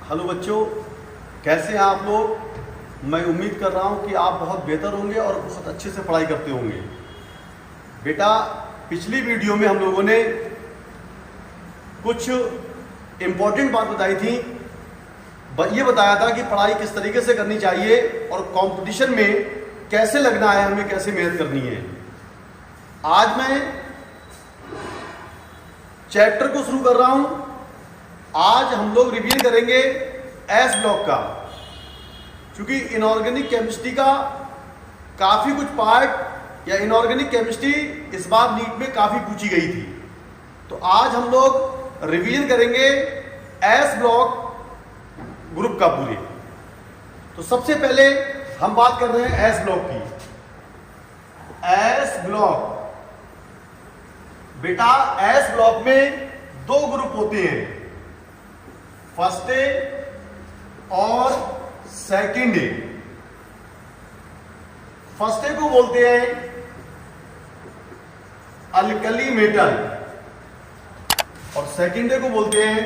Hello बच्चों, कैसे हैं आप लोग। मैं उम्मीद कर रहा हूं कि आप बहुत बेहतर होंगे और बहुत अच्छे से पढ़ाई करते होंगे। बेटा, पिछली वीडियो में हम लोगों ने कुछ इम्पोर्टेंट बात बताई थी। ये बताया था कि पढ़ाई किस तरीके से करनी चाहिए और कंपटीशन में कैसे लगना है, हमें कैसे मेहनत करनी है। आज मैं चैप्टर को शुरू कर रहा हूं। आज हम लोग रिवील करेंगे एस ब्लॉक का, क्योंकि इनऑर्गेनिक केमिस्ट्री का काफी कुछ पार्ट या इनऑर्गेनिक केमिस्ट्री इस बार नीट में काफी पूछी गई थी। तो आज हम लोग रिवील करेंगे एस ब्लॉक ग्रुप का पूरे। तो सबसे पहले हम बात कर रहे हैं एस ब्लॉक की। एस ब्लॉक, बेटा एस ब्लॉक में दो ग्रुप होते हैं, फर्स्ट ए और सेकंड ए। फर्स्ट ए को बोलते हैं अल्कली मेटल और सेकंड ए को बोलते हैं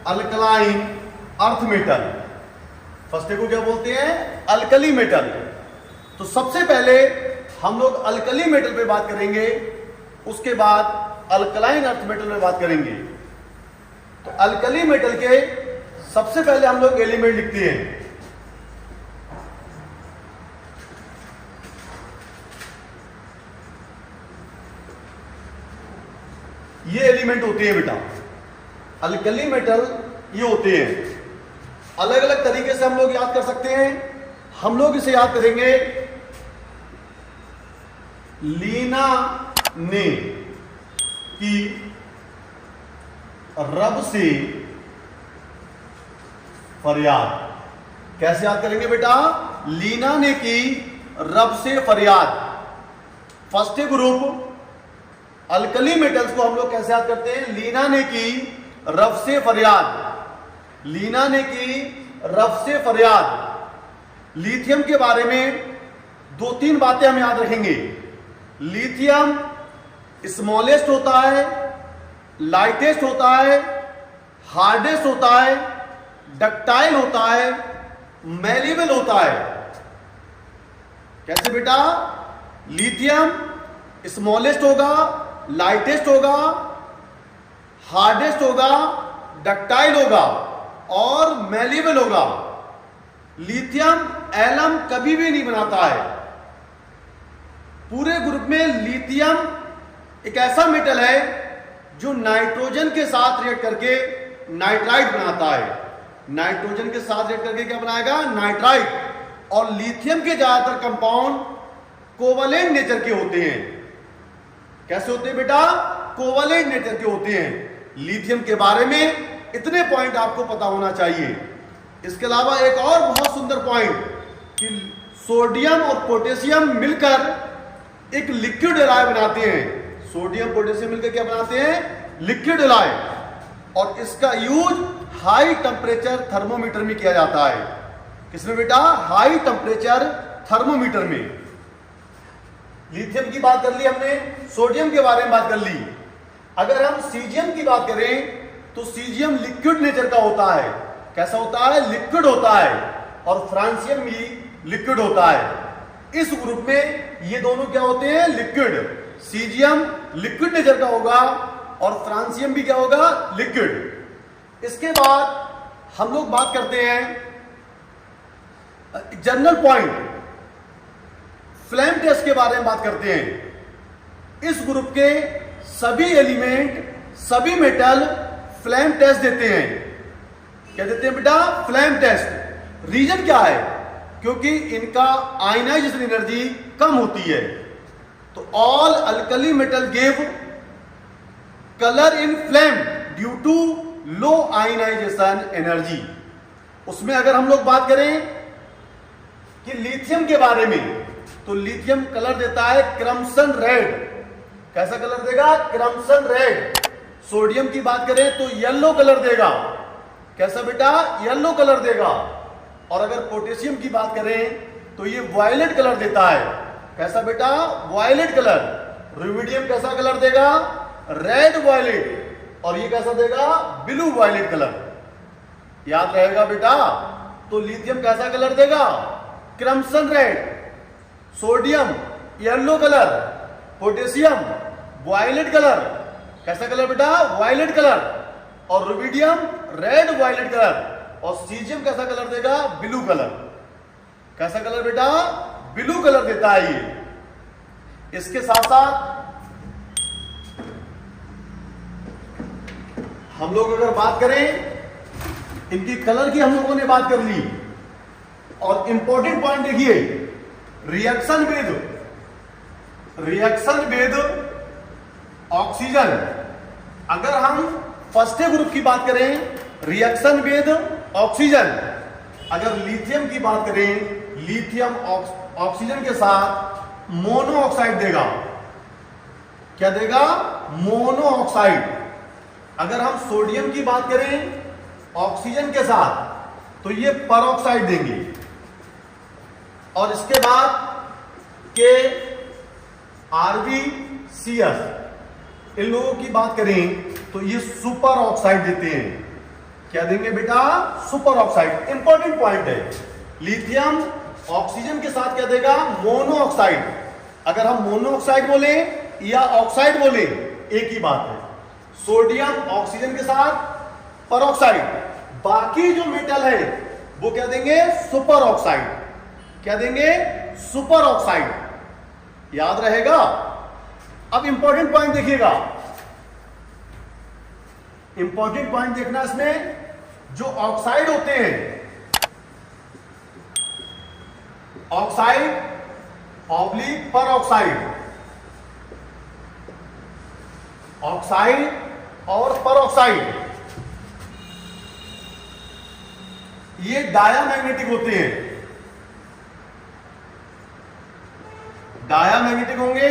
alkaline earth metal. First A को क्या बोलते हैं? Alkali metal. तो सबसे पहले हम लोग अल्कली मेटल पे बात करेंगे, उसके बाद अल्कलाइन अर्थ मेटल पे बात करेंगे। तो अल्कली मेटल के सबसे पहले हम लोग एलिमेंट लिखते हैं। ये एलिमेंट होते हैं बेटा, अल्कली मेटल ये होते हैं। अलग अलग तरीके से हम लोग याद कर सकते हैं। हम लोग इसे याद करेंगे, लीना ने की रब से फरियाद। कैसे याद करेंगे बेटा? लीना ने की रब से फरियाद। फर्स्ट ग्रुप अल्कली मेटल्स को हम लोग कैसे याद करते हैं? लीना ने की रब से फरियाद। लीना ने की रब से फरियाद। लिथियम के बारे में दो तीन बातें हम याद रखेंगे। लिथियम स्मॉलेस्ट होता है, लाइटेस्ट होता है, हार्डेस्ट होता है, डक्टाइल होता है, मैलिबल होता है। कैसे बेटा? लिथियम स्मॉलेस्ट होगा, लाइटेस्ट होगा, हार्डेस्ट होगा, डक्टाइल होगा और मैलिबल होगा। लिथियम एलम कभी भी नहीं बनाता है। पूरे ग्रुप में लिथियम एक ऐसा मेटल है जो नाइट्रोजन के साथ रिएक्ट करके नाइट्राइट बनाता है। नाइट्रोजन के साथ रिएक्ट करके क्या बनाएगा? नाइट्राइट। और लिथियम के ज्यादातर कंपाउंड कोवलेंट नेचर के होते हैं। कैसे होते हैं बेटा? कोवलेंट नेचर के होते हैं। लिथियम के बारे में इतने पॉइंट आपको पता होना चाहिए। इसके अलावा एक और बहुत सुंदर पॉइंट कि सोडियम और पोटेशियम मिलकर एक लिक्विड एलॉय बनाते हैं। सोडियम पोटेशियम मिलकर क्या बनाते हैं? Liquid alloy. और इसका यूज हाई टेम्परेचर थर्मोमीटर में किया जाता है। किसमें बेटा? हाई टेम्परेचर थर्मोमीटर में। लिथियम की बात कर ली हमने, सोडियम के बारे में बात कर ली। अगर हम सीजियम की बात करें तो सीजियम लिक्विड नेचर का होता है। कैसा होता है? लिक्विड होता है। और फ्रांसियम भी लिक्विड होता है। इस ग्रुप में ये दोनों क्या होते हैं? लिक्विड। सीजियम लिक्विड नेचर का होगा और फ्रांसियम भी क्या होगा? लिक्विड। इसके बाद हम लोग बात करते हैं जनरल पॉइंट, फ्लेम टेस्ट के बारे में बात करते हैं। इस ग्रुप के सभी एलिमेंट, सभी मेटल फ्लेम टेस्ट देते हैं। क्या देते हैं बेटा? Flame test. रीजन क्या है? क्योंकि इनका आयनाइजेशन एनर्जी कम होती है। तो all alkali metal give colour in flame due to low ionisation energy. उसमें अगर हम लोग बात करें कि लिथियम के बारे में, तो लिथियम कलर देता है क्रम्सन रेड। कैसा कलर देगा? क्रम्सन रेड। सोडियम की बात करें तो येलो कलर देगा। कैसा बेटा? येलो कलर देगा। और अगर पोटेशियम की बात करें तो ये वायलेट कलर देता है। कैसा बेटा? Violet colour. रुबिडियम कैसा कलर देगा? Red violet. और ये कैसा देगा? Blue violet colour. याद रहेगा बेटा। तो लिथियम कैसा कलर देगा? Crimson red, sodium yellow colour, potassium violet colour. कैसा कलर बेटा? Violet colour. और रुबिडियम रेड वायलेट कलर। और सीजियम कैसा कलर देगा? Blue colour. कैसा कलर बेटा? ब्लू कलर देता है ये। इसके साथ साथ हम लोग अगर बात करें, इनकी कलर की हम लोगों ने बात कर ली। और इंपॉर्टेंट पॉइंट देखिए, रिएक्शन विद ऑक्सीजन। अगर हम फर्स्ट ग्रुप की बात करें, रिएक्शन विद ऑक्सीजन, अगर लिथियम की बात करें, लिथियम ऑक्सीजन के साथ मोनो ऑक्साइड देगा। क्या देगा? Mono oxide. अगर हम सोडियम की बात करें ऑक्सीजन के साथ, तो ये परऑक्साइड देंगे। और इसके बाद के RbCl, इन लोगों की बात करें तो ये सुपर ऑक्साइड देते हैं। क्या देंगे बेटा? Super oxide. इंपॉर्टेंट पॉइंट है, लिथियम ऑक्सीजन के साथ क्या देगा? Mono oxide. अगर हम मोनो ऑक्साइड बोले या ऑक्साइड बोले, एक ही बात है। सोडियम ऑक्सीजन के साथ परऑक्साइड। बाकी जो मेटल है वो क्या देंगे? Super oxide. क्या देंगे? Super oxide. याद रहेगा। अब इंपॉर्टेंट पॉइंट देखिएगा, इंपॉर्टेंट पॉइंट देखना इसमें, जो ऑक्साइड होते हैं, ऑक्साइड ऑब्लिक परऑक्साइड, ऑक्साइड और परऑक्साइड, ये डायामैग्नेटिक होते हैं। डायामैग्नेटिक होंगे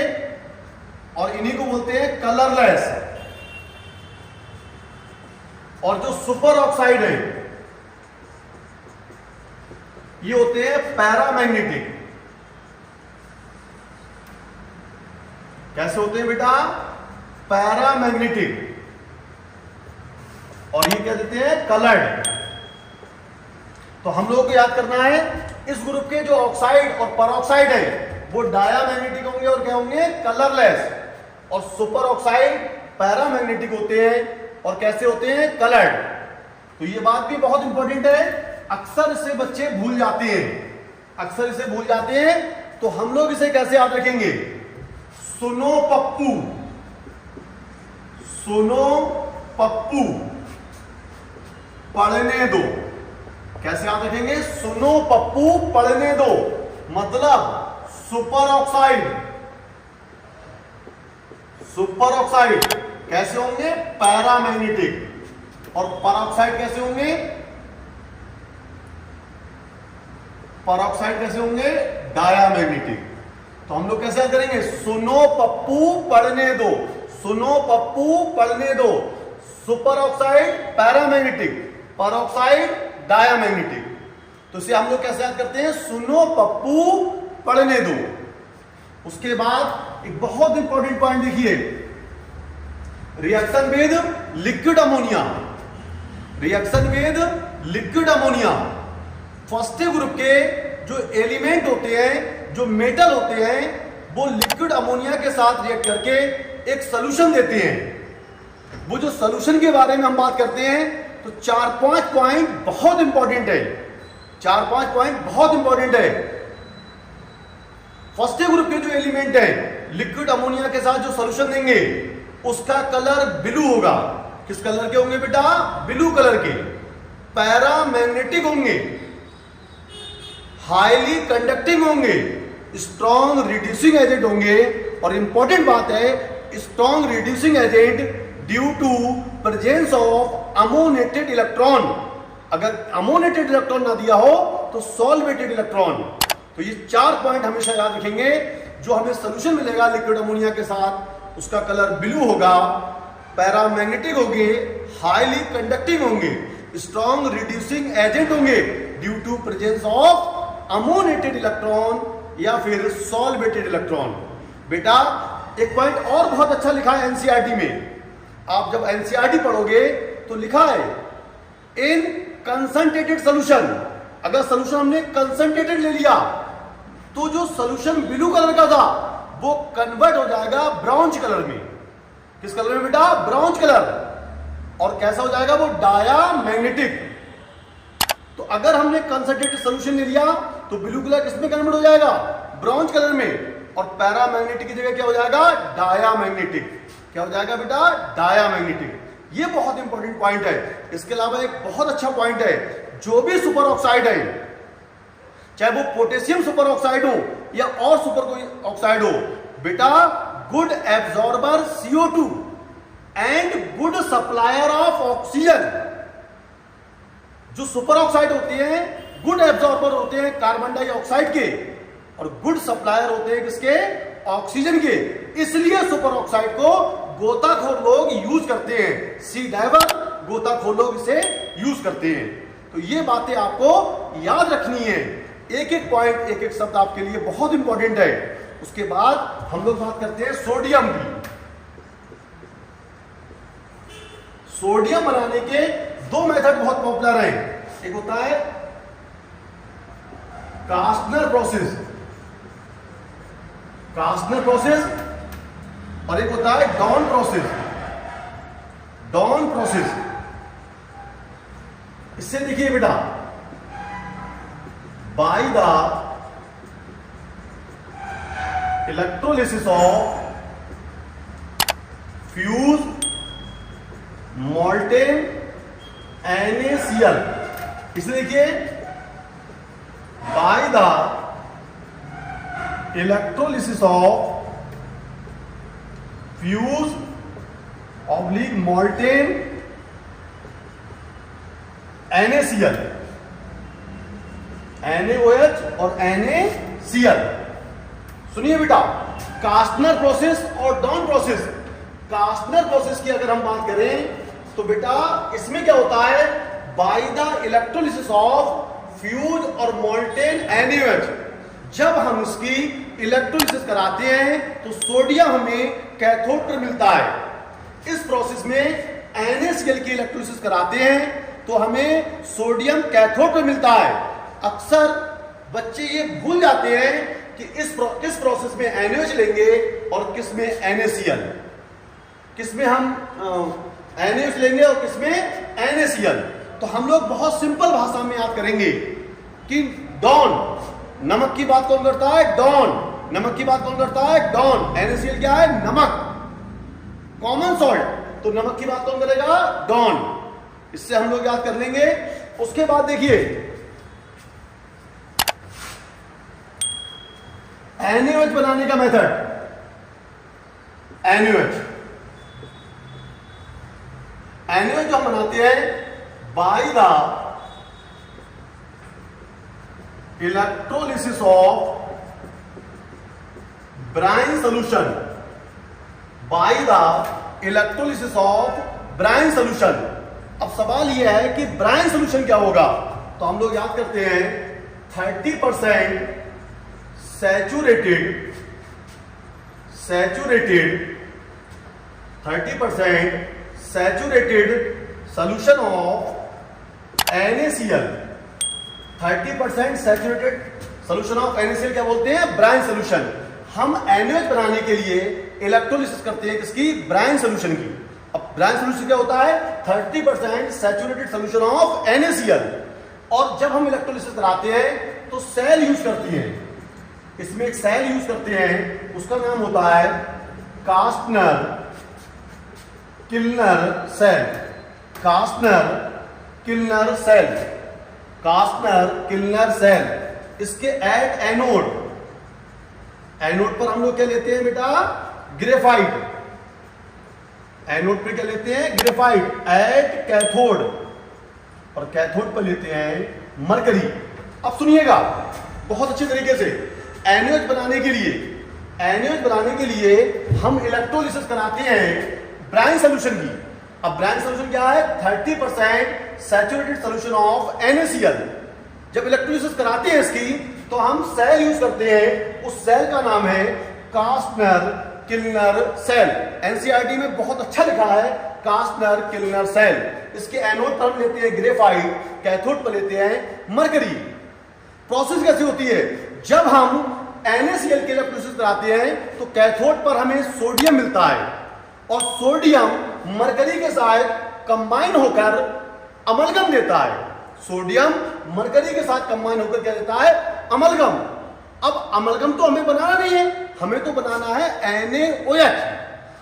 और इन्हीं को बोलते हैं कलरलेस। और जो सुपर ऑक्साइड है ये होते हैं पैरामैग्नेटिक। कैसे होते हैं बेटा? पैरामैग्नेटिक। और ये क्या देते हैं? कलर्ड। तो हम लोगों को याद करना है, इस ग्रुप के जो ऑक्साइड और परऑक्साइड है वो डायामैग्नेटिक होंगे और क्या होंगे? कलरलेस। और सुपर ऑक्साइड पैरामैग्नेटिक होते हैं और कैसे होते हैं? कलर्ड। तो ये बात भी बहुत इंपॉर्टेंट है, अक्सर इसे बच्चे भूल जाते हैं, अक्सर इसे भूल जाते हैं। तो हम लोग इसे कैसे याद रखेंगे? सुनो पप्पू, सुनो पप्पू पढ़ने दो। कैसे याद रखेंगे? सुनो पप्पू पढ़ने दो। मतलब सुपर ऑक्साइड, सुपर ऑक्साइड कैसे होंगे? पैरामैग्नेटिक। और परऑक्साइड कैसे होंगे? परऑक्साइड कैसे होंगे? डायामैग्नेटिक। तो हम लोग कैसे याद करेंगे? सुनो पप्पू पढ़ने दो, सुनो पप्पू पढ़ने दो। Super oxide paramagnetic, peroxide diamagnetic. तो इसे हम लोग कैसे याद करते हैं? सुनो पप्पू पढ़ने दो। उसके बाद एक बहुत इंपॉर्टेंट पॉइंट देखिए, reaction with liquid ammonia, reaction with liquid ammonia. First group के जो एलिमेंट होते हैं, जो मेटल होते हैं, वो लिक्विड अमोनिया के साथ रिएक्ट करके एक सॉल्यूशन देते हैं। वो जो सॉल्यूशन के बारे में हम बात करते हैं, तो 4-5 पॉइंट बहुत इंपॉर्टेंट है, 4-5 पॉइंट बहुत इंपॉर्टेंट है। फर्स्ट ग्रुप के जो एलिमेंट है, लिक्विड अमोनिया के साथ जो सॉल्यूशन देंगे उसका कलर ब्लू होगा। किस कलर के होंगे बेटा? ब्लू कलर के। पैरामैग्नेटिक होंगे, हाईली कंडक्टिंग होंगे, स्ट्रॉन्ग रिड्यूसिंग एजेंट होंगे। और इंपॉर्टेंट बात है, strong reducing agent due to presence of ammoniated electron. अगर अमोनेटेड इलेक्ट्रॉन ना दिया हो तो सॉल्वेटेड इलेक्ट्रॉन। तो ये 4 पॉइंट हमेशा याद रखेंगे। जो हमें सोल्यूशन मिलेगा लिक्विड अमोनिया के साथ, उसका कलर ब्लू होगा, पैरामैग्नेटिक होंगे, हाईली कंडक्टिंग होंगे, स्ट्रॉन्ग रिड्यूसिंग एजेंट होंगे due to presence of ammoniated electron या फिर सॉल्वेटेड इलेक्ट्रॉन। बेटा एक पॉइंट और बहुत अच्छा लिखा है एनसीईआरटी में। आप जब एनसीईआरटी पढ़ोगे तो लिखा है, इन कंसंट्रेटेड सोल्यूशन, अगर सोल्यूशन हमने कंसंट्रेटेड ले लिया तो जो सोल्यूशन ब्लू कलर का था वो कन्वर्ट हो जाएगा ब्राउन्ज कलर में। किस कलर में बेटा? Bronze colour. और कैसा हो जाएगा वो? डायामैग्नेटिक। तो अगर हमने कंसंट्रेटेड सोल्यूशन ले लिया तो ब्लू कलर किसमें कन्वर्ट हो जाएगा? ब्राउन्ज कलर में। और पैरामैग्नेटिक की जगह क्या हो जाएगा? डायामैग्नेटिक। क्या हो जाएगा बेटा? डायामैग्नेटिक। ये बहुत इंपॉर्टेंट पॉइंट है। इसके अलावा एक बहुत अच्छा पॉइंट है, जो भी सुपर ऑक्साइड है, चाहे वो पोटेशियम सुपर ऑक्साइड हो या और सुपर कोई ऑक्साइड हो, बेटा good absorber CO2 and good supplier of oxygen. जो सुपर ऑक्साइड होते हैं गुड एब्जॉर्बर होते हैं कार्बन डाइऑक्साइड के, और गुड सप्लायर होते हैं किसके? ऑक्सीजन के। इसलिए सुपर ऑक्साइड को गोताखोर लोग यूज करते हैं। सी डाइवर गोताखोर लोग इसे यूज करते हैं। तो ये बातें आपको याद रखनी है। एक एक पॉइंट, एक एक शब्द आपके लिए बहुत इंपॉर्टेंट है। उसके बाद हम लोग बात करते हैं सोडियम की। सोडियम बनाने के दो मेथड बहुत पॉपुलर हैं। एक होता है कास्टनर प्रोसेस, कास्टनर प्रोसेस, और एक होता है डॉन प्रोसेस, डॉन प्रोसेस। इससे देखिए बेटा, bye the electrolysis of fuse molten NaCl, इसे देखिए, bye the electrolysis of fuse oblique molten NaCl, NaOH और NaCl। सुनिए बेटा, कास्टनर प्रोसेस और डॉन प्रोसेस। कास्टनर प्रोसेस की अगर हम बात करें तो बेटा इसमें क्या होता है? Bye the electrolysis of fuse और मोल्टेन NaOH। जब हम इसकी इलेक्ट्रोलिसिस कराते हैं तो सोडियम हमें कैथोड पर मिलता है। इस प्रोसेस में NaCl की इलेक्ट्रोलिसिस कराते हैं तो हमें सोडियम कैथोड पर मिलता है। अक्सर बच्चे ये भूल जाते हैं कि इस प्रोसेस में NaOH लेंगे और किस में NaCl, किस में हम NaOH लेंगे और किस में NaCl। तो हम लोग बहुत सिंपल भाषा में याद करेंगे कि डॉन, नमक की बात कौन करता है? डॉन। नमक की बात कौन करता है? डॉन। NaCl क्या है? नमक, कॉमन सॉल्ट। तो नमक की बात कौन करेगा? डॉन। इससे हम लोग याद कर लेंगे। उसके बाद देखिए, NaOH बनाने का मेथड, NaOH जो हम बनाते हैं bye the electrolysis of brine solution, bye the electrolysis of brine solution. अब सवाल यह है कि ब्राइन सोल्यूशन क्या होगा? तो हम लोग याद करते हैं 30% saturated 30% saturated solution of NaCl। 30% saturated solution of NaCl क्या बोलते हैं? Brine solution. हम NaOH बनाने के लिए इलेक्ट्रोलिसिस करते हैं किसकी? ब्राइन सोल्यूशन की। अब ब्राइन सोल्यूशन क्या होता है? 30% सैचुरेटेड सोल्यूशन ऑफ NaCl। और जब हम इलेक्ट्रोलिसिस कराते हैं तो सेल यूज करती हैं। इसमें एक सेल यूज करते हैं, उसका नाम होता है Castner Kellner cell. Castner Kellner cell, Castner Kellner cell. इसके एट एनोड, एनोड पर हम लोग क्या लेते हैं बेटा? ग्रेफाइट। एनोड पर क्या लेते हैं? ग्रेफाइट। एट कैथोड, और कैथोड पर लेते हैं मरकरी। अब सुनिएगा बहुत अच्छे तरीके से, NaOH बनाने के लिए हम इलेक्ट्रोलिसिस कराते हैं ब्राइन सोल्यूशन की। अब ब्राइन सोल्यूशन क्या है? 30% सैचुरेटेड सोल्यूशन ऑफ NaCl। जब इलेक्ट्रोलिसिस कराते हैं इसकी तो हम सेल यूज करते हैं, उस सेल का नाम है कास्टनर किल्नर सेल। एनसीईआरटी में बहुत अच्छा लिखा है कास्टनर किल्नर सेल। इसके एनोड पर हम लेते हैं ग्रेफाइट, कैथोड पर लेते हैं मरकरी। प्रोसेस कैसी होती है? जब हम NaCl के इलेक्ट्रोलिसिस कराते हैं तो कैथोड पर हमें सोडियम मिलता है और सोडियम मरकरी के साथ कंबाइन होकर अमलगम देता है। सोडियम मरकरी के साथ कंबाइन होकर क्या देता है? अमलगम। अब अमलगम तो हमें बनाना नहीं है, हमें तो बनाना है NaOH।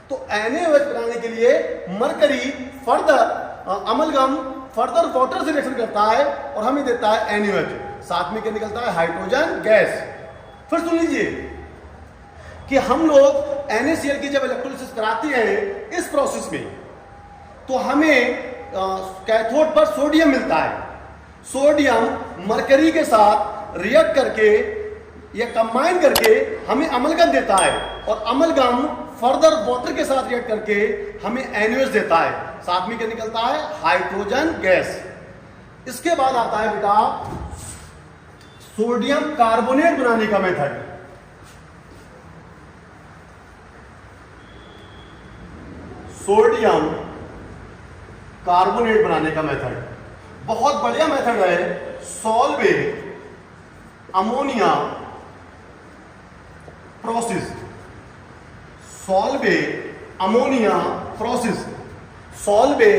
तो NaOH बनाने के लिए mercury further amalgam further water से रिएक्शन करता है और हमें देता है NaOH। साथ में क्या निकलता है? Hydrogen gas. फिर सुन लीजिए कि हम लोग NaCl की जब इलेक्ट्रोलिसिस कराते हैं इस प्रोसेस में तो हमें कैथोड पर सोडियम मिलता है। सोडियम मरकरी के साथ रिएक्ट करके या कंबाइन करके हमें अमलगम देता है और अमलगम फर्दर वाटर के साथ रिएक्ट करके हमें NaOH देता है। साथ में क्या निकलता है? Hydrogen gas. इसके बाद आता है बेटा सोडियम कार्बोनेट बनाने का मेथड। सोडियम कार्बोनेट बनाने का मेथड बहुत बढ़िया मेथड है। Solvay ammonia process. Solvay ammonia process. Solvay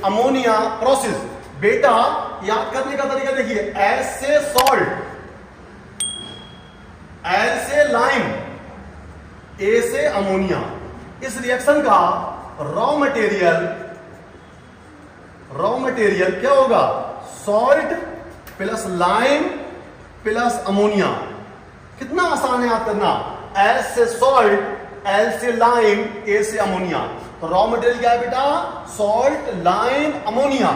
ammonia process. बेटा याद करने का तरीका देखिए, एस से सॉल्ट, एल से लाइम, ए से अमोनिया। इस रिएक्शन का रॉ मटेरियल क्या होगा? Salt plus lime plus ammonia. कितना आसान है याद करना, एस से सॉल्ट, एल से लाइम, ए से अमोनिया। तो रॉ मटेरियल क्या है बेटा? Salt, lime, ammonia.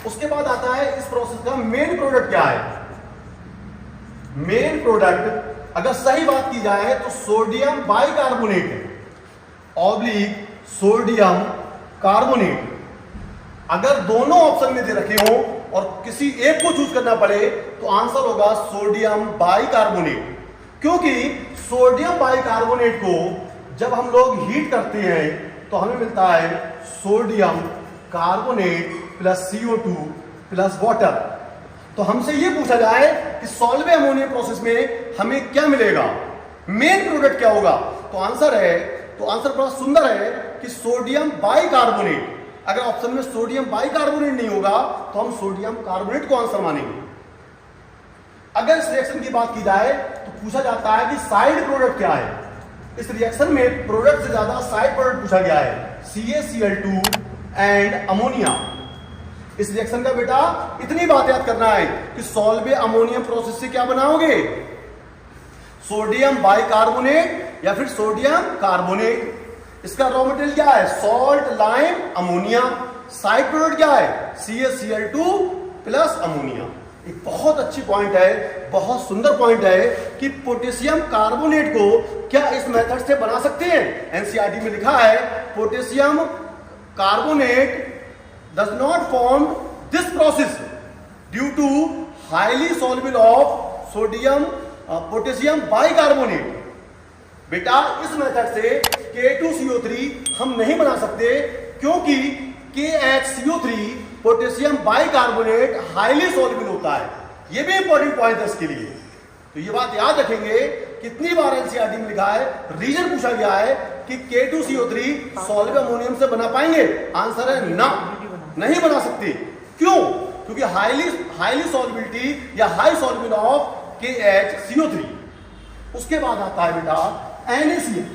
उसके बाद आता है इस प्रोसेस का मेन प्रोडक्ट क्या है? मेन प्रोडक्ट अगर सही बात की जाए तो sodium bicarbonate oblique sodium carbonate. अगर दोनों ऑप्शन में दे रखे हो और किसी एक को चूज करना पड़े तो आंसर होगा सोडियम बाइकार्बोनेट। क्योंकि सोडियम बाइकार्बोनेट को जब हम लोग हीट करते हैं तो हमें मिलता है sodium carbonate plus CO2 plus water. तो हमसे ये पूछा जाए कि सॉल्वे अमोनिया प्रोसेस में हमें क्या मिलेगा, मेन प्रोडक्ट क्या होगा? तो आंसर बड़ा सुंदर है कि सोडियम बाइकार्बोनेट। अगर ऑप्शन में सोडियम बाइकार्बोनेट नहीं होगा तो हम सोडियम कार्बोनेट को आंसर मानेंगे। अगर इस रिएक्शन की बात की जाए तो पूछा जाता है कि साइड प्रोडक्ट क्या है। इस रिएक्शन में प्रोडक्ट से ज्यादा साइड प्रोडक्ट पूछा गया है, CaCl2 एंड अमोनिया। इस रिएक्शन का बेटा इतनी बात याद करना है कि सॉल्वे अमोनियम प्रोसेस से क्या बनाओगे? सोडियम बाइकार्बोनेट या फिर सोडियम कार्बोनेट। इसका रॉ मटेरियल क्या है? Salt, lime, ammonia. Side product क्या है? CaCl2 plus ammonia. एक बहुत अच्छी पॉइंट है, बहुत सुंदर पॉइंट है कि पोटेशियम कार्बोनेट को क्या इस मेथड से बना सकते हैं? एनसीईआरटी में लिखा है potassium carbonate does not form this process due to highly soluble of sodium potassium bicarbonate। बेटा इस मेथड से K2CO3 हम नहीं बना सकते क्योंकि KHCO3 potassium bicarbonate highly soluble होता है। ये भी इंपॉर्टेंट पॉइंट है इसके लिए, तो ये बात याद रखेंगे। कितनी बार एनसीईआरटी में लिखा है, रीजन पूछा गया है कि K2CO3 सॉल्वेबल अमोनियम से बना पाएंगे? आंसर है ना, नहीं बना सकते। क्यों? क्योंकि हाईली सॉल्युबिलिटी या हाई सॉल्युबल ऑफ KHCO3। उसके बाद आता है बेटा NaCl।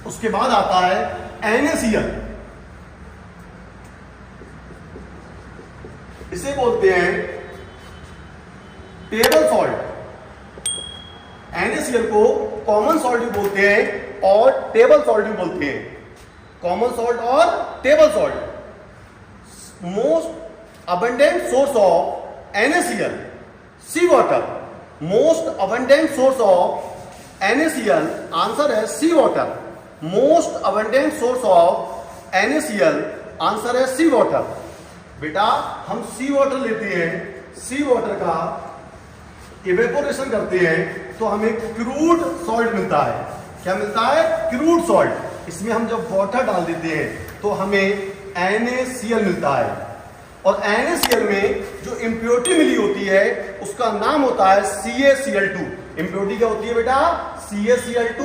उसके बाद आता है NaCl। इसे बोलते हैं टेबल सॉल्ट। NaCl को कॉमन सॉल्ट भी बोलते हैं और टेबल सॉल्ट भी बोलते हैं। कॉमन सॉल्ट और table salt. Most abundant source of NaCl sea water. Most abundant source of NaCl answer है sea water. Most abundant source of NaCl answer है सी वाटर। बेटा हम सी वाटर लेते हैं, सी वाटर का इवेपोरेशन करते हैं तो हमें क्रूड सॉल्ट मिलता है। क्या मिलता है? Crude salt. इसमें हम जब वाटर डाल देते हैं तो हमें NaCl मिलता है, और NaCl में जो इम्प्योरिटी मिली होती है उसका नाम होता है CaCl2। इम्प्योरिटी क्या होती है बेटा? CaCl2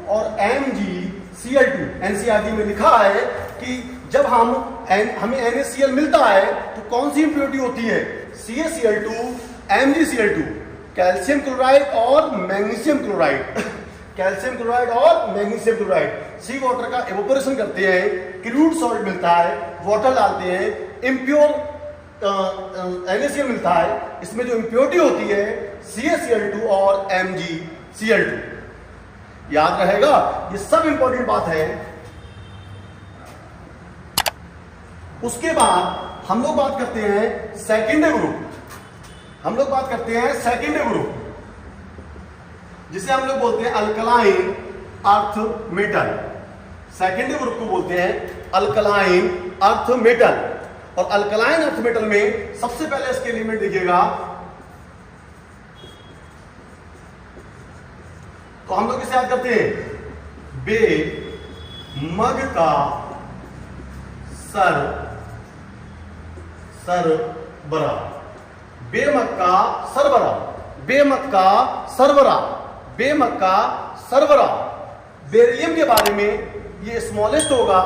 और MgCl2। NCERT में लिखा है कि जब हमें NaCl मिलता है तो कौन सी इम्प्योरिटी होती है? CaCl2, MgCl2, कैल्शियम क्लोराइड और मैग्नीशियम क्लोराइड। कैल्शियम क्लोराइड और मैग्नीशियम क्लोराइड सी वाटर का एवोपोरेशन करते हैं, क्रूड सॉल्ट मिलता है, वाटर डालते हैं, इम्प्योर NaCl मिलता है। इसमें जो इम्प्योरिटी होती है CaCl2 और MgCl2। याद रहेगा, ये सब इंपॉर्टेंट बात है। उसके बाद हम लोग बात करते हैं सेकेंडरी ग्रुप। हम लोग बात करते हैं सेकेंडरी ग्रुप, जिसे हम लोग बोलते हैं alkaline earth metal. Secondary group को बोलते हैं अल्कलाइन अर्थ मेटल। और अल्कलाइन अर्थ मेटल में सबसे पहले इसके एलिमेंट देखिएगा तो हम लोग इसे याद करते हैं बे मग का सरबरा। बेमग का सरबरा, बेमग का सरबरा, बेमग का सरबरा। बेरिलियम के बारे में ये स्मॉलेस्ट होगा,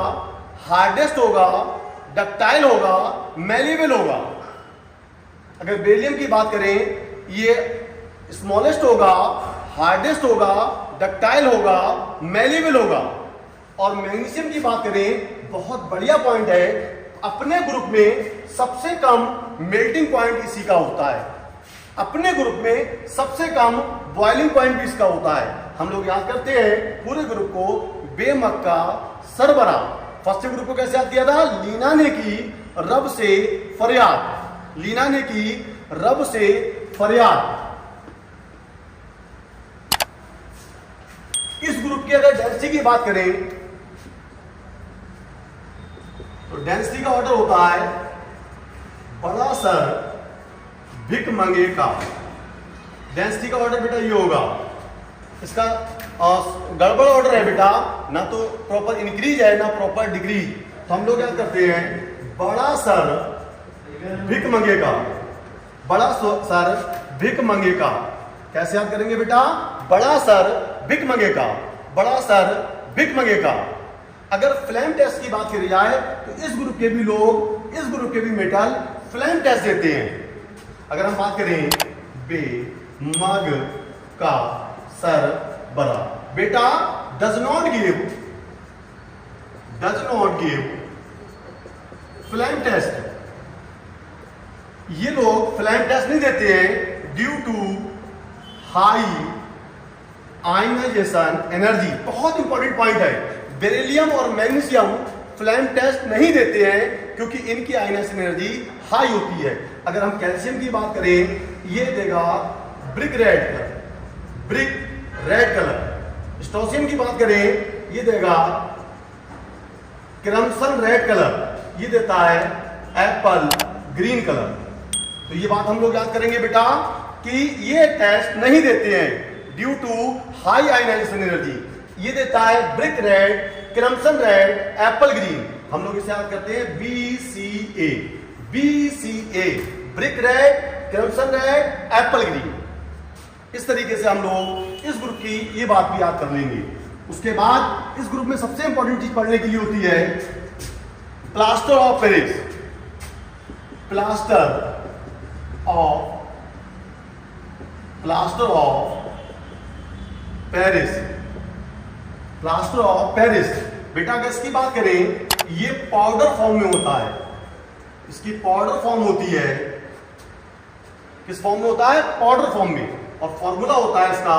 हार्डेस्ट होगा, डक्टाइल होगा, मैलेबल होगा। अगर बेरिलियम की बात करें, ये स्मॉलेस्ट होगा, हार्डेस्ट होगा, डक्टाइल होगा, मैलेबल होगा। और मैग्नीशियम की बात करें, बहुत बढ़िया पॉइंट है, अपने ग्रुप में सबसे कम मेल्टिंग पॉइंट इसी का होता है। अपने ग्रुप में सबसे कम बॉइलिंग पॉइंट भी इसका होता है। हम लोग याद करते हैं पूरे ग्रुप को बेमग का सरबरा। फर्स्ट ग्रुप को कैसे याद किया था? लीना ने की रब से फरियाद, लीना ने की रब से फरियाद। इस ग्रुप की अगर डेंसिटी की बात करें तो डेंसिटी का ऑर्डर होता है बड़ा सर भिक मंगे का। डेंसिटी का ऑर्डर बेटा ये होगा। इसका गड़बड़ ऑर्डर है बेटा, ना तो प्रॉपर इंक्रीज है ना प्रॉपर डिक्रीज। तो हम लोग क्या करते हैं, बड़ा सर भिक मंगे का, बड़ा सर भिक मंगे का। कैसे याद करेंगे बेटा? बड़ा सर भिक मंगे का, बड़ा सर भिक मंगे का। अगर फ्लेम टेस्ट की बात करी जाए तो इस ग्रुप के भी लोग, इस ग्रुप के भी मेटल फ्लेम टेस्ट देते हैं। अगर हम बात करें बे मग का सर बरा, बेटा does not give flame test. ये लोग फ्लेम टेस्ट नहीं देते हैं due to high ionisation energy. बहुत इंपॉर्टेंट पॉइंट है, बेरिलियम और मैग्नीशियम फ्लेम टेस्ट नहीं देते हैं क्योंकि इनकी आयनाइजेशन एनर्जी हाई होती है। अगर हम कैल्शियम की बात करें, ये देगा brick red colour, brick red colour. Strontium की बात करें, ये देगा क्रिम्सन रेड कलर, ये देता है एप्पल ग्रीन कलर। तो ये बात हम लोग याद करेंगे बेटा कि ये टेस्ट नहीं देते हैं due to high ionisation energy. ये देता है brick red, crimson red, apple green. हम लोग इसे याद करते हैं BCA, BCA, brick red, crimson red, apple green. इस तरीके से हम लोग इस ग्रुप की ये बात भी याद कर लेंगे। उसके बाद इस ग्रुप में सबसे इंपॉर्टेंट चीज पढ़ने के लिए होती है plaster of Paris. Plaster of Paris, plaster of Paris. बेटा अगर इसकी बात करें, ये पाउडर फॉर्म में होता है, इसकी पाउडर फॉर्म होती है। किस फॉर्म में होता है? पाउडर फॉर्म में। और फॉर्मूला होता है इसका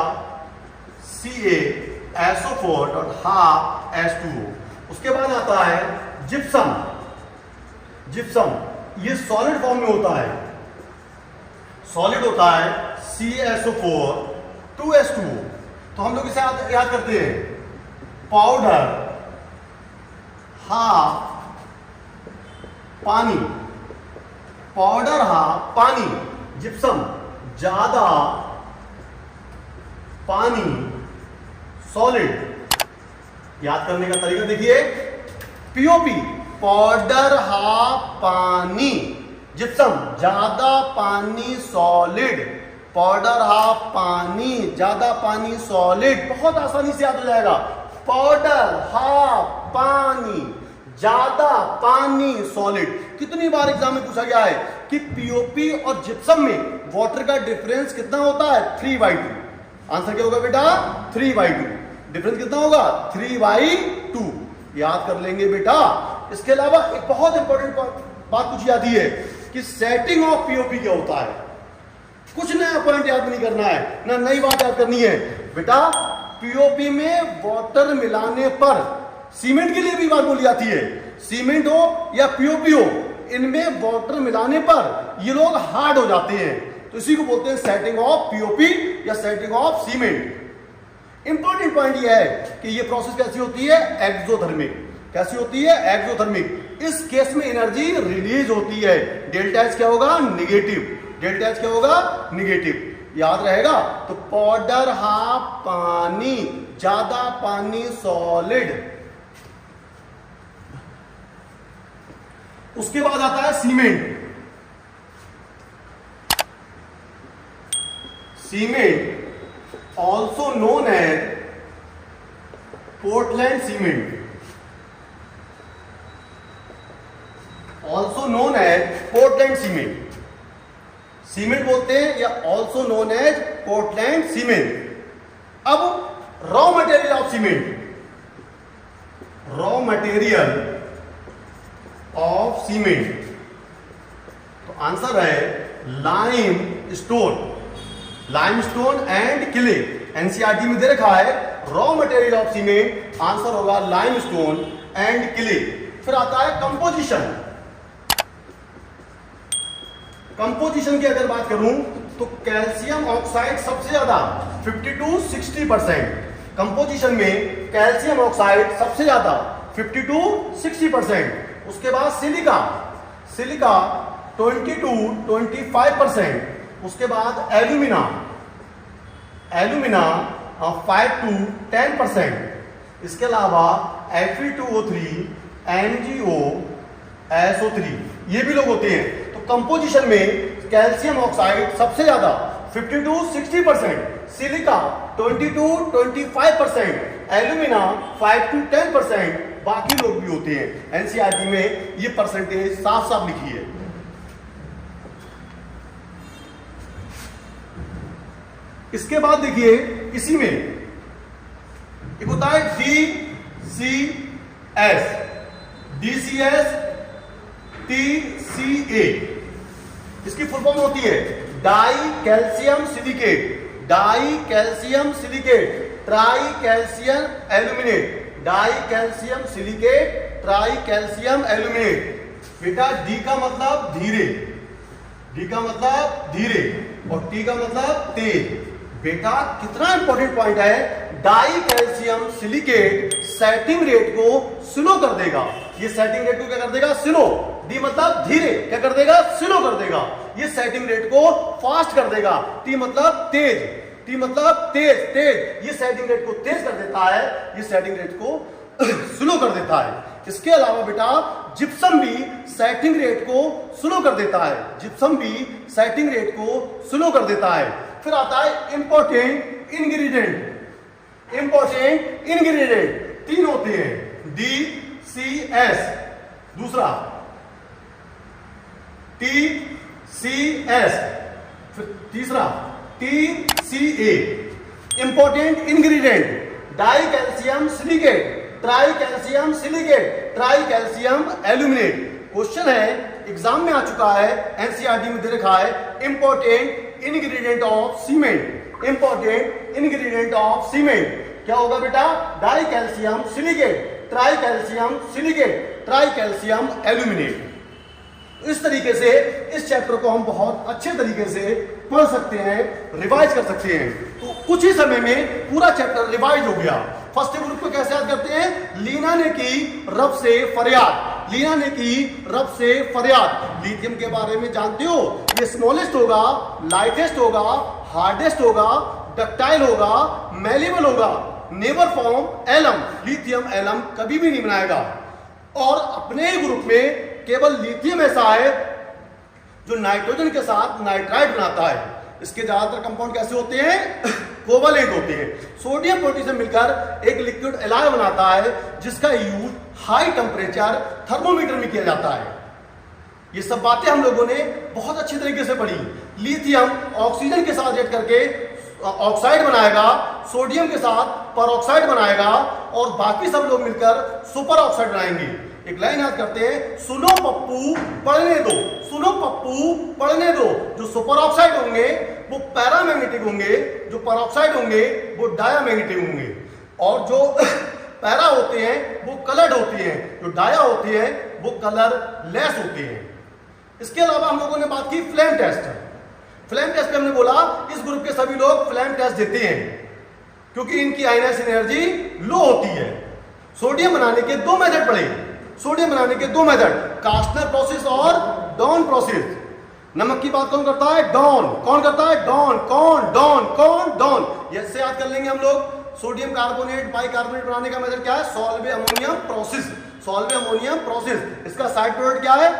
CaSO4.12H2O। उसके बाद आता है जिप्सम। जिप्सम ये सॉलिड फॉर्म में होता है, सॉलिड होता है CaSO4 तो हम लोग इसे याद करते हैं पाउडर हाफ पानी, पाउडर हाफ पानी। जिप्सम ज्यादा पानी, सॉलिड। याद करने का तरीका देखिए, पीओपी पाउडर हाफ पानी, जिप्सम ज्यादा पानी सॉलिड, पाउडर हाफ पानी ज्यादा पानी सॉलिड। बहुत आसानी से याद हो जाएगा, पाउडर हाफ पानी ज्यादा पानी सॉलिड। कितनी बार एग्जाम में पूछा गया है कि पीओपी और जिप्सम में वाटर का डिफरेंस कितना होता है, 3/2। आंसर क्या होगा बेटा, 3/2। डिफरेंस कितना होगा, 3/2। याद कर लेंगे बेटा। इसके अलावा एक बहुत इंपॉर्टेंट बात पूछी जाती है कि सेटिंग ऑफ पीओपी क्या होता है। कुछ नया पॉइंट याद नहीं करना है, ना नई बात याद करनी है बेटा। पीओपी में वाटर मिलाने पर, सीमेंट के लिए भी बात बोली जाती है, सीमेंट हो या पीओपी हो, इनमें वाटर मिलाने पर ये लोग हार्ड हो जाते हैं, तो इसी को बोलते हैं सेटिंग ऑफ पीओपी या setting of cement. Important point यह है कि ये प्रोसेस कैसी होती है, एक्सोथर्मिक। कैसी होती है, एक्सोथर्मिक। इस केस में एनर्जी रिलीज होती है। डेल्टा एच क्या होगा, निगेटिव। डेल्टा एच क्या होगा, निगेटिव। याद रहेगा। तो पाउडर हाफ पानी ज्यादा पानी सॉलिड। उसके बाद आता है cement. Cement also known as Portland cement, also known as Portland cement. Cement बोलते हैं या also known as Portland cement. अब raw material of cement, raw material of cement, तो आंसर है limestone, limestone and clay. NCERT में दे रखा है raw material of cement, answer होगा लाइम स्टोन एंड क्ले। फिर आता है कंपोजिशन। कंपोजिशन की अगर बात करूं तो कैल्शियम ऑक्साइड सबसे ज्यादा 50 to 60%। कंपोजिशन में कैल्शियम ऑक्साइड सबसे ज्यादा 50 to 60%। उसके बाद सिलिका, सिलिका 20 to 25%। उसके बाद एल्यूमिना, एल्यूमिना 5 to 10%। इसके अलावा Fe2O3, MgO, SO3, ये भी लोग होते हैं। तो कंपोजिशन में कैल्शियम ऑक्साइड सबसे ज्यादा 50 to 60%, silica 20 to 25%, alumina 5 to 10%, बाकी लोग भी होते हैं। एनसीईआरटी में ये परसेंटेज साफ साफ लिखी है। इसके बाद देखिए इसी में एक होता है DCS, DCS TCA। इसकी फुल फॉर्म होती है die calcium silicate, die calcium silicate, try calcium aluminate, die calcium silicate, try calcium aluminate. बेटा डी का मतलब धीरे, डी का मतलब धीरे और टी का मतलब तेज। बेटा कितना इंपॉर्टेंट पॉइंट है, die calcium silicate setting rate को स्लो कर देगा। ये सेटिंग रेट को क्या कर देगा, स्लो। डी मतलब धीरे, क्या कर देगा, स्लो कर देगा। ये सेटिंग रेट को फास्ट कर देगा। टी मतलब तेज, टी मतलब तेज, तेज। ये सेटिंग रेट को तेज कर देता है, ये सेटिंग रेट को स्लो कर देता है। इसके अलावा बेटा जिप्सम भी सेटिंग रेट को स्लो कर देता है, जिप्सम भी सेटिंग रेट को स्लो कर देता है। फिर आता है इंपॉर्टेंट इंग्रेडिएंट, इंपॉर्टेंट इंग्रेडिएंट तीन होते हैं, DCS, दूसरा TCS, फिर तीसरा TCA। Important ingredient die calcium silicate, try calcium silicate, try calcium aluminate. Question है एग्जाम में आ चुका है, एनसीईआरटी में दे रखा है important ingredient of cement, important ingredient of cement क्या होगा बेटा, die calcium silicate, try calcium silicate, try calcium aluminate. इस तरीके से इस चैप्टर को हम बहुत अच्छे तरीके से पढ़ सकते हैं, रिवाइज कर सकते हैं। तो कुछ ही समय में पूरा चैप्टर रिवाइज हो गया। फर्स्ट ग्रुप को कैसे याद करते हैं, लीना ने की रब से फरियाद, लीना ने की रब से फरियाद। लिथियम के बारे में जानते हो, ये स्मॉलेस्ट होगा, लाइटेस्ट होगा, हार्डेस्ट होगा, डक्टाइल होगा, मेलेबल होगा, never form alum, lithium alum कभी भी नहीं बनाएगा। और अपने ही ग्रुप में केवल लिथियम ऐसा है जो नाइट्रोजन के साथ नाइट्राइड बनाता है। इसके ज्यादातर कंपाउंड कैसे होते हैं? कोवलेंट होते हैं। सोडियम पोटेशियम मिलकर एक लिक्विड एलॉय बनाता है जिसका यूज हाई टेम्परेचर थर्मोमीटर में किया जाता है। ये सब बातें हम लोगों ने बहुत अच्छी तरीके से पढ़ी। लिथियम ऑक्सीजन के साथ रिएक्ट करके ऑक्साइड बनाएगा, सोडियम के साथ परऑक्साइड बनाएगा और बाकी सब लोग मिलकर सुपर ऑक्साइड बनाएंगे। एक लाइन याद करते हैं, सुनो पप्पू पढ़ने दो, सुनो पप्पू पढ़ने दो। जो सुपर ऑक्साइड होंगे वो पैरामैग्नेटिक होंगे, जो परऑक्साइड होंगे वो डायामैग्नेटिक होंगे, और जो पैरा होते हैं वो कलर्ड होते हैं, जो डाया होते हैं वो कलर लेस होते हैं। इसके अलावा हम लोगों ने बात की फ्लेम टेस्ट। फ्लेम टेस्ट पे हमने बोला इस ग्रुप के सभी लोग फ्लेम टेस्ट देते हैं क्योंकि इनकी आयनाइजेशन एनर्जी लो होती है। सोडियम बनाने के दो मेथड पड़े, सोडियम बनाने के दो मेथड, कास्टनर प्रोसेस और डॉन प्रोसेस। नमक की बात कौन करता है? डॉन। कौन करता है? डॉन। कौन? डॉन। कौन? डॉन। ऐसे याद कर लेंगे हम लोग। सोडियम कार्बोनेट बाइकार्बोनेट बनाने का मेथड क्या है? Solvay ammonium process. Solvay ammonium process. इसका साइड प्रोडक्ट क्या है?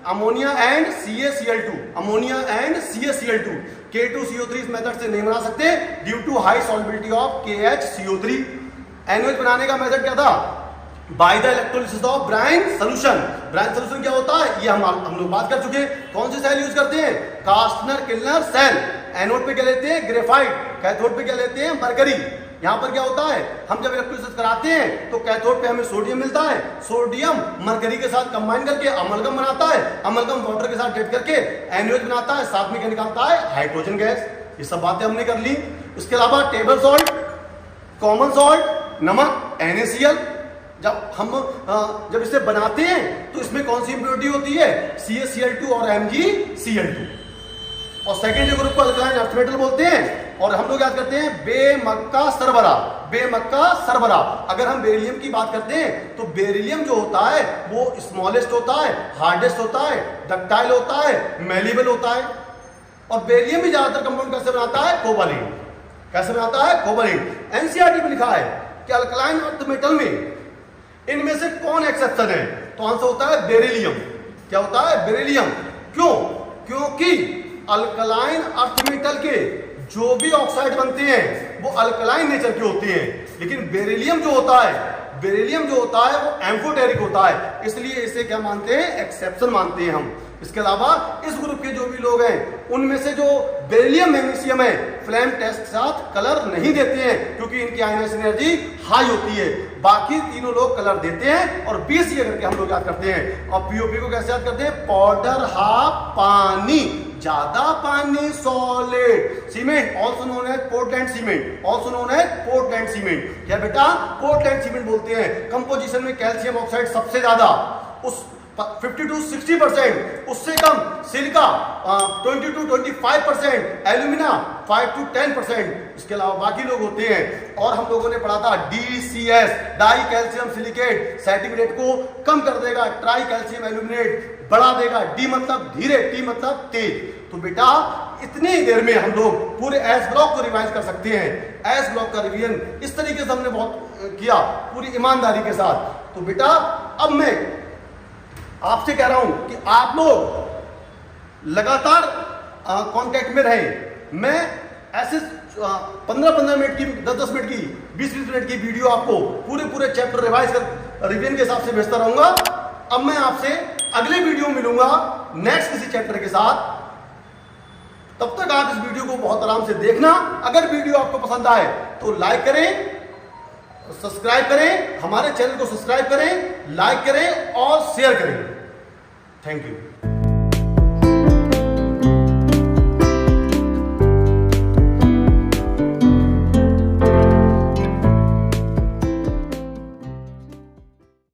Ammonia and CaCl2। Ammonia and CaCl2। K2CO3 इस मेथड से नहीं बना सकते due to high solubility of KHCO3। NaOH बनाने का मेथड क्या था? By the electrolysis of brine solution. Brine solution क्या होता है? ये हम लोग बात कर चुके हैं। कौन से सेल यूज करते हैं? कास्टनर किल्लर सेल। एनोड पे क्या लेते हैं? ग्रेफाइट। कैथोड पे क्या लेते हैं? मरकरी। यहां पर क्या होता है? हम जब इलेक्ट्रोलिसिस कराते हैं तो कैथोड पे हमें सोडियम मिलता है, सोडियम मरकरी के साथ कंबाइन करके अमलगम बनाता है, अमलगम वाटर के साथ रिएक्ट करके NaOH बनाता है, साथ में क्या निकालता है? Hydrogen gas. ये सब बातें हमने कर ली। इसके अलावा टेबल सॉल्ट, कॉमन सॉल्ट, नमक NaCl। जब इसे बनाते हैं तो इसमें कौन सी इंप्योरिटी होती है? CaCl2 और MgCl2। और सेकेंड ग्रुप को अल्कलाइन अर्थ मेटल बोलते हैं। और हम लोग याद करते हैं बेमक्का सरबरा। बेमक्का सरबरा। अगर हम बेरिलियम की बात करते हैं तो बेरिलियम जो होता है वो स्मॉलेस्ट होता है, हार्डेस्ट होता है, डक्टाइल होता है, मेलेबल होता है। और बेरिलियम भी ज्यादातर कंपाउंड कैसे बनाता है? कोवलेंट। कैसे बनाता है? कोवलेंट। NCERT में लिखा है कि अल्कलाइन अर्थ मेटल में इनमें से कौन एक्सेप्शन है? तो आंसर होता है बेरिलियम। क्या होता है? बेरिलियम। क्यों? क्योंकि अल्कलाइन अर्थ मेटल के जो भी ऑक्साइड बनते हैं वो अल्कलाइन नेचर के होते हैं, लेकिन बेरिलियम जो होता है वो एम्फोटेरिक होता है, इसलिए इसे क्या मानते हैं? एक्सेप्शन मानते हैं हम। इसके अलावा इस ग्रुप के जो भी लोग हैं उनमें से जो बेरिलियम मैग्नीशियम है फ्लेम टेस्ट के साथ कलर नहीं देते हैं क्योंकि इनकी आयनाइजेशन एनर्जी हाई होती है। बाकी तीनों लोग कलर देते हैं और BCA करके हम लोग याद करते हैं। और POP को कैसे याद करते हैं? पाउडर हाफ पानी, ज्यादा पानी solid. Cement also known as Portland cement. Also known as Portland cement. क्या बेटा? पोर्टलैंड सीमेंट बोलते हैं। कंपोजिशन में कैल्शियम ऑक्साइड सबसे ज्यादा, उस 50 to 60%, उससे कम सिलिका 20 to 25%, एल्यूमिना 5 to 10%। इसके अलावा बाकी लोग होते हैं। और हम लोगों ने पढ़ा था DCS, die calcium silicate, certificate को कम कर देगा, ट्राई कैल्शियम एल्यूमिनेट बढ़ा देगा। D मतलब धीरे, T मतलब तेज। तो बेटा इतनी ही देर में हम लोग पूरे एस ब्लॉक को रिवाइज कर सकते हैं। एस ब्लॉक का रिवीजन इस तरीके से हमने बहुत किया, पूरी ईमानदारी के साथ। तो बेटा अब मैं आपसे कह रहा हूं कि आप लोग लगातार कांटेक्ट में रहें। मैं ऐसे 15-15 मिनट की, 10-10 मिनट की, 20-20 मिनट की वीडियो आपको पूरे चैप्टर रिवाइज कर रिवीजन के हिसाब से भेजता रहूंगा। अब मैं आपसे अगले वीडियो में मिलूंगा नेक्स्ट किसी चैप्टर के साथ। तब तक आप इस वीडियो को बहुत आराम से देखना। अगर वीडियो आपको पसंद आए तो लाइक करें, सब्सक्राइब करें, हमारे चैनल को सब्सक्राइब करें, लाइक करें और शेयर करें। Thank you.